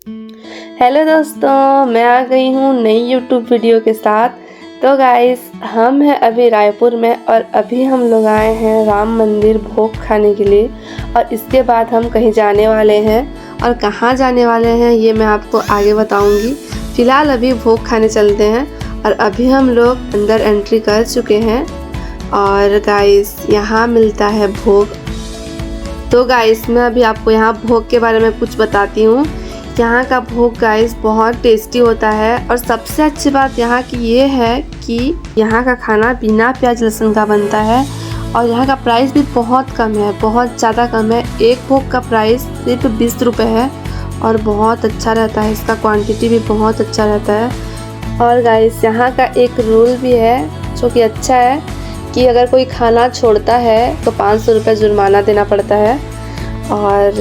Hello दोस्तों, मैं आ गई हूँ नई यूट्यूब वीडियो के साथ। तो गाइस, हम हैं अभी रायपुर में और अभी हम लोग आए हैं राम मंदिर भोग खाने के लिए। और इसके बाद हम कहीं जाने वाले हैं और कहाँ जाने वाले हैं ये मैं आपको आगे बताऊंगी। फ़िलहाल अभी भोग खाने चलते हैं और अभी हम लोग अंदर एंट्री कर चुके हैं। और गाइस, यहाँ मिलता है भोग। तो गाइस, मैं अभी आपको यहाँ भोग के बारे में कुछ बताती हूँ। यहाँ का भोग गाइस बहुत टेस्टी होता है और सबसे अच्छी बात यहाँ की ये है कि यहाँ का खाना बिना प्याज लहसुन का बनता है और यहाँ का प्राइस भी बहुत कम है, बहुत ज़्यादा कम है। एक भोग का प्राइस सिर्फ 20 रुपये है और बहुत अच्छा रहता है, इसका क्वांटिटी भी बहुत अच्छा रहता है। और गाइस, यहाँ का एक रूल भी है जो कि अच्छा है कि अगर कोई खाना छोड़ता है तो 500 रुपये जुर्माना देना पड़ता है। और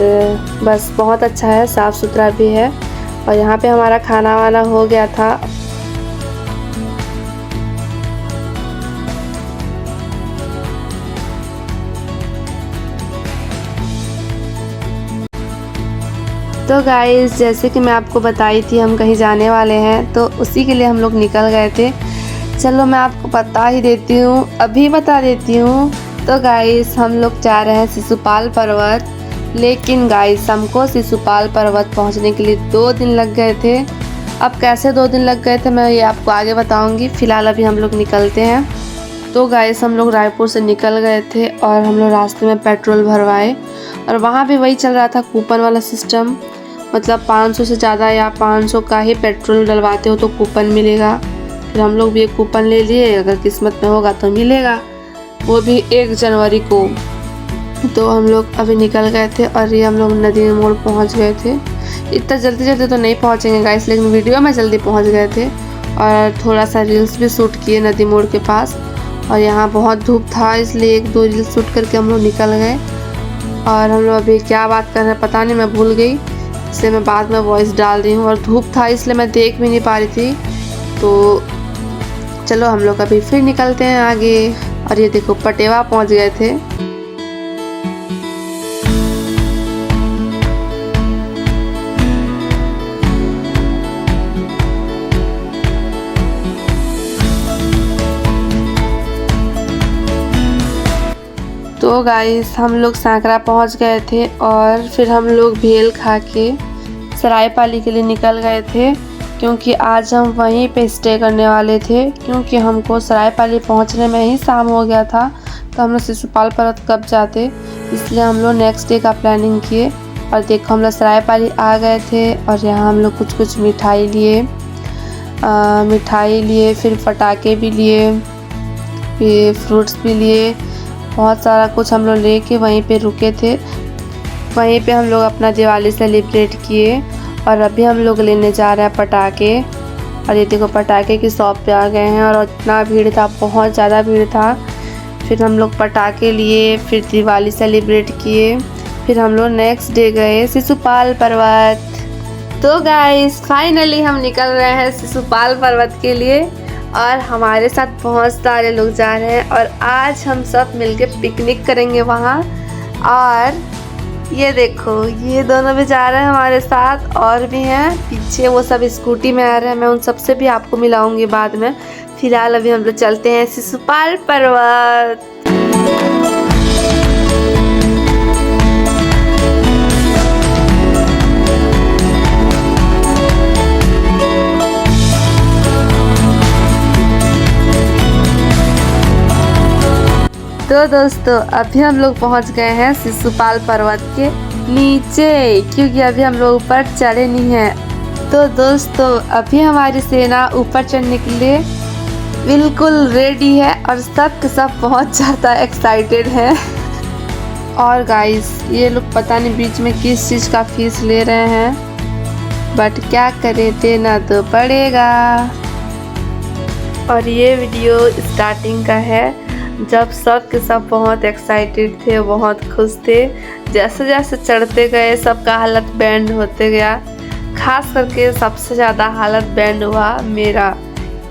बस बहुत अच्छा है, साफ़ सुथरा भी है। और यहाँ पे हमारा खाना वाना हो गया था। तो गाइस, जैसे कि मैं आपको बताई थी हम कहीं जाने वाले हैं, तो उसी के लिए हम लोग निकल गए थे। चलो मैं आपको बता ही देती हूँ, अभी बता देती हूँ। तो गाइस, हम लोग जा रहे हैं शिशुपाल पर्वत। लेकिन गाइस, हमको शिशुपाल पर्वत पहुंचने के लिए 2 दिन लग गए थे। अब कैसे 2 दिन लग गए थे मैं ये आपको आगे बताऊंगी। फ़िलहाल अभी हम लोग निकलते हैं। तो गाइस, हम लोग रायपुर से निकल गए थे और हम लोग रास्ते में पेट्रोल भरवाए और वहाँ भी वही चल रहा था कूपन वाला सिस्टम। मतलब 500 से ज़्यादा या 500 का ही पेट्रोल डलवाते हो तो कूपन मिलेगा। फिर हम लोग भी एक कूपन ले लिए, अगर किस्मत में होगा तो मिलेगा, वो भी 1 जनवरी को। तो हम लोग अभी निकल गए थे और ये हम लोग नदी मोड़ पहुंच गए थे। इतना जल्दी तो नहीं पहुंचेंगे गाइस, लेकिन वीडियो में जल्दी पहुंच गए थे और थोड़ा सा रील्स भी शूट किए नदी मोड़ के पास। और यहाँ बहुत धूप था, इसलिए 1-2 रील्स शूट करके हम लोग निकल गए। और हम लोग अभी क्या बात कर रहे हैं पता नहीं, मैं भूल गई, इसलिए मैं बाद में वॉइस डाल रही हूँ। और धूप था इसलिए मैं देख भी नहीं पा रही थी। तो चलो हम लोग अभी फिर निकलते हैं आगे। और ये देखो, पटेवा पहुँच गए थे। तो गाइस, हम लोग सांकरा पहुंच गए थे और फिर हम लोग भेल खा के सरायपाली के लिए निकल गए थे, क्योंकि आज हम वहीं पे स्टे करने वाले थे। क्योंकि हमको सरायपाली पहुंचने में ही शाम हो गया था, तो हम लोग शिशुपाल पर्वत कब जाते, इसलिए हम लोग नेक्स्ट डे का प्लानिंग किए। और देखो, हम लोग सरायपाली आ गए थे और यहाँ हम लोग कुछ मिठाई लिए, फिर पटाखे भी लिए, फिर फ्रूट्स भी लिए, बहुत सारा कुछ हम लोग लेके वहीं पे रुके थे। वहीं पे हम लोग अपना दिवाली सेलिब्रेट किए। और अभी हम लोग लेने जा रहे हैं पटाखे। और ये देखो, पटाखे की शॉप पे आ गए हैं और इतना भीड़ था, बहुत ज़्यादा भीड़ था। फिर हम लोग पटाखे लिए, फिर दिवाली सेलिब्रेट किए, फिर हम लोग नेक्स्ट डे गए शिशुपाल पर्वत। तो गाइस, फाइनली हम निकल रहे हैं शिशुपाल पर्वत के लिए और हमारे साथ बहुत सारे लोग जा रहे हैं। और आज हम सब मिलके पिकनिक करेंगे वहाँ। और ये देखो, ये दोनों भी जा रहे हैं हमारे साथ, और भी हैं पीछे, वो सब स्कूटी में आ रहे हैं। मैं उन सब से भी आपको मिलाऊंगी बाद में। फिलहाल अभी हम लोग चलते हैं शिशुपाल पर्वत। तो दोस्तों, अभी हम लोग पहुंच गए हैं शिशुपाल पर्वत के नीचे, क्योंकि अभी हम लोग ऊपर चढ़े नहीं हैं। तो दोस्तों, अभी हमारी सेना ऊपर चढ़ने के लिए बिल्कुल रेडी है और सब के सब बहुत ज़्यादा एक्साइटेड हैं। और गाइस, ये लोग पता नहीं बीच में किस चीज़ का फीस ले रहे हैं, बट क्या करें, देना तो पड़ेगा। और ये वीडियो स्टार्टिंग का है, जब सब के सब बहुत एक्साइटेड थे, बहुत खुश थे। जैसे जैसे चढ़ते गए सबका हालत बैंड होते गया। खास करके सबसे ज़्यादा हालत बैंड हुआ मेरा,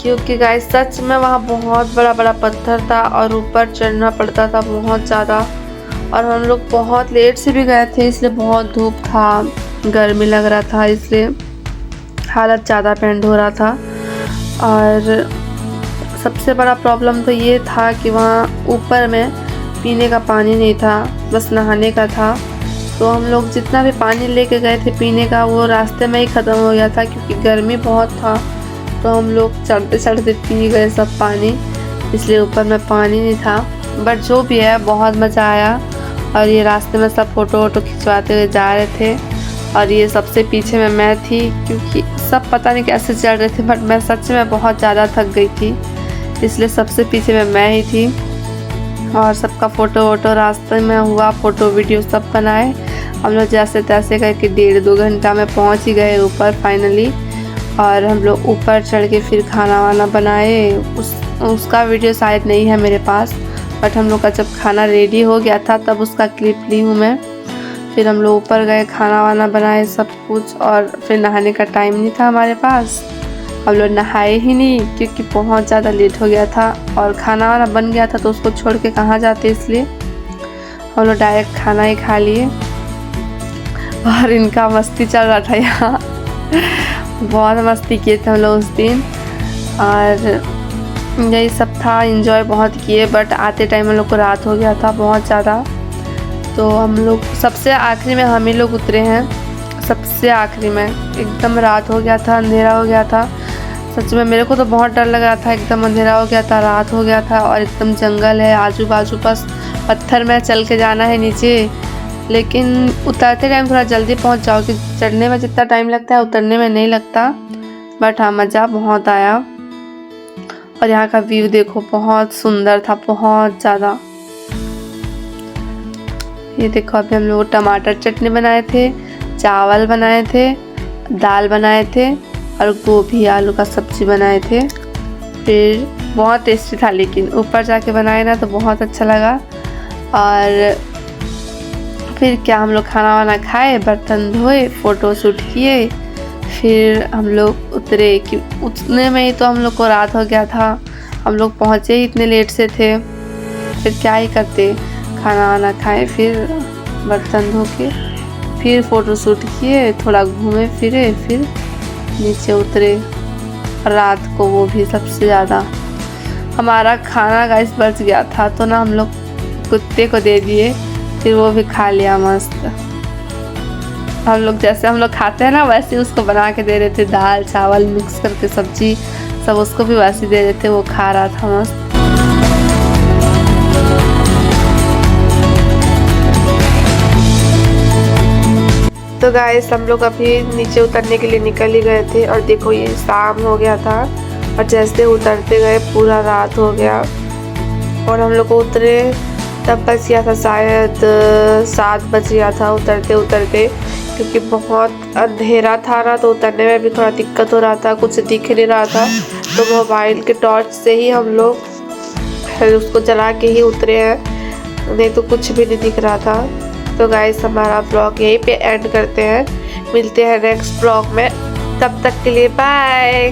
क्योंकि गाइस सच में वहाँ बहुत बड़ा बड़ा पत्थर था और ऊपर चढ़ना पड़ता था बहुत ज़्यादा। और हम लोग बहुत लेट से भी गए थे, इसलिए बहुत धूप था, गर्मी लग रहा था इसलिए। हालत ज़्यादा पेंड हो रहा था। और सबसे बड़ा प्रॉब्लम तो ये था कि वहाँ ऊपर में पीने का पानी नहीं था, बस नहाने का था। तो हम लोग जितना भी पानी लेके गए थे पीने का, वो रास्ते में ही ख़त्म हो गया था क्योंकि गर्मी बहुत था। तो हम लोग चढ़ते चढ़ते पी गए सब पानी, इसलिए ऊपर में पानी नहीं था। बट जो भी है बहुत मज़ा आया। और ये रास्ते में सब फ़ोटो वोटो खिंचवाते हुए जा रहे थे। और ये सबसे पीछे में मैं थी क्योंकि सब पता नहीं कैसे चढ़ रहे थे, बट मैं सच में बहुत ज़्यादा थक गई थी, इसलिए सबसे पीछे में मैं ही थी। और सबका फ़ोटो वोटो रास्ते में हुआ, फ़ोटो वीडियो सब बनाए। हम लोग जैसे तैसे करके 1.5-2 घंटा में पहुंच ही गए ऊपर फाइनली। और हम लोग ऊपर चढ़ के फिर खाना वाना बनाए। उसका वीडियो शायद नहीं है मेरे पास, बट हम लोग का जब खाना रेडी हो गया था तब उसका क्लिप ली हूँ मैं। फिर हम लोग ऊपर गए, खाना वाना बनाए सब कुछ। और फिर नहाने का टाइम नहीं था हमारे पास, हम लोग नहाए ही नहीं क्योंकि बहुत ज़्यादा लेट हो गया था और खाना वाना बन गया था तो उसको छोड़ के कहाँ जाते, इसलिए हम लोग डायरेक्ट खाना ही खा लिए। और इनका मस्ती चल रहा था यहाँ बहुत मस्ती किए थे हम लोग उस दिन। और यही सब था, एंजॉय बहुत किए। बट आते टाइम हम लोग को रात हो गया था बहुत ज़्यादा। तो हम लोग सबसे आखिरी में हम ही लोग उतरे हैं, सबसे आखिरी में। एकदम रात हो गया था, अंधेरा हो गया था। सच में मेरे को तो बहुत डर लग रहा था, एकदम अंधेरा हो गया था, रात हो गया था और एकदम जंगल है आजू बाजू, बस पत्थर में चल के जाना है नीचे। लेकिन उतरते टाइम थोड़ा जल्दी पहुंच जाओ कि चढ़ने में जितना टाइम लगता है उतरने में नहीं लगता। बट हाँ, मज़ा बहुत आया। और यहाँ का व्यू देखो, बहुत सुंदर था, बहुत ज़्यादा। ये देखो, अभी हम लोग टमाटर चटनी बनाए थे, चावल बनाए थे, दाल बनाए थे और गोभी आलू का सब्ज़ी बनाए थे। फिर बहुत टेस्टी था, लेकिन ऊपर जाके बनाए ना तो बहुत अच्छा लगा। और फिर क्या, हम लोग खाना वाना खाए, बर्तन धोए, फ़ोटो शूट किए। फिर हम लोग उतरे कि उतने में ही तो हम लोग को रात हो गया था। हम लोग पहुँचे ही इतने लेट से थे, फिर क्या ही करते, खाना वाना खाए, फिर बर्तन धो के फिर फ़ोटो शूट किए, थोड़ा घूमे फिरे, फिर नीचे उतरे। रात को वो भी सबसे ज़्यादा हमारा खाना गाइस बच गया था, तो ना हम लोग कुत्ते को दे दिए, फिर वो भी खा लिया मस्त। हम लोग जैसे हम लोग खाते हैं ना वैसे उसको बना के दे रहे थे, दाल चावल मिक्स करके सब्जी सब उसको भी वैसे दे रहे थे, वो खा रहा था मस्त। तो गाइस हम लोग अभी नीचे उतरने के लिए निकल ही गए थे और देखो ये शाम हो गया था और जैसे उतरते गए पूरा रात हो गया। और हम लोग को उतरे तब बच गया था शायद 7 बज गया था उतरते उतरते, क्योंकि बहुत अंधेरा था ना, तो उतरने में भी थोड़ा दिक्कत हो रहा था, कुछ दिख नहीं रहा था। तो मोबाइल के टॉर्च से ही हम लोग उसको जला के ही उतरे हैं, नहीं तो कुछ भी नहीं दिख रहा था। तो गाइस हमारा ब्लॉग यहीं पे एंड करते हैं, मिलते हैं नेक्स्ट ब्लॉग में, तब तक के लिए बाय।